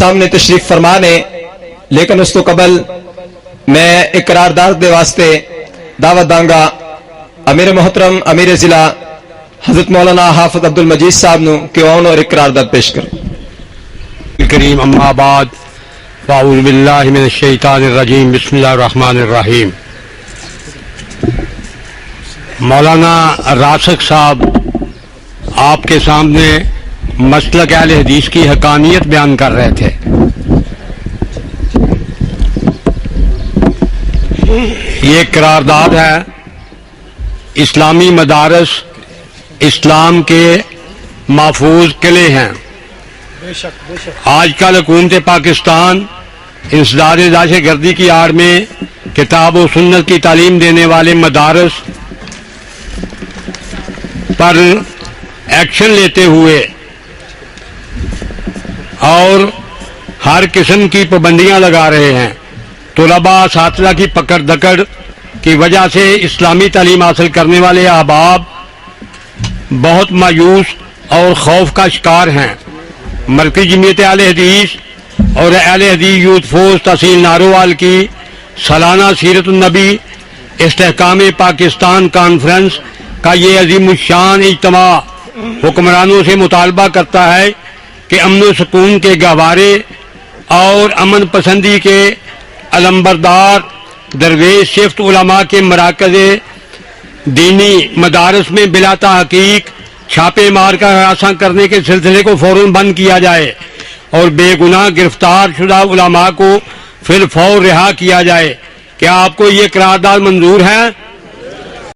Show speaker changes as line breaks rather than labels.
सामने तशरीफ फरमा ने, लेकिन उस तो कबल मैं एक करारदाद दे वास्ते दावत दांगा अमीर मोहतरम अमीर जिला हजरत मौलाना हाफिज अब्दुल मजीद साहब नु कि आउन और एक करारदाद पेश करें।
करीम अम्मा बाद फाऊज़ु बिल्लाहि मिनश शैतानिर रजीम बिस्मिल्लाहिर रहमानिर रहीम। मौलाना राशिक साहब आपके सामने मसलक अहले हदीस की हकानियत बयान कर रहे थे। ये करारदाद है, इस्लामी मदारस इस्लाम के महफूज किले हैं। आजकल हुकूमत पाकिस्तान इंसदार दहशत गर्दी की आड़ में किताब और सुन्नत की तालीम देने वाले मदारस पर एक्शन लेते हुए और हर किस्म की पाबंदियां लगा रहे हैं। तुलबा साथिया की पकड़ दकड़ की वजह से इस्लामी तालीम हासिल करने वाले अहबाब बहुत मायूस और खौफ का शिकार हैं। मरकज़ी जमीयत अहले हदीस और अहले हदीस यूथ फोर्स तहसील नारोवाल की सालाना सीरत-उन-नबी इस्तेहकाम पाकिस्तान कॉन्फ्रेंस का ये अजीमुश्शान इज्तिमा हुक्मरानों से मुतालबा करता है कि अमन व सुकून के गहवारे और अमन पसंदी के अलंबरदार दरवेश शिफ्त उलमा के मराकज़ दीनी मदारस में बिला तहकीक छापे मार कर हरासा करने के सिलसिले को फौरन बंद किया जाए और बेगुनाह गिरफ्तार शुदा उलमा को फिर फौर रिहा किया जाए। क्या आपको ये करारदाद मंजूर है?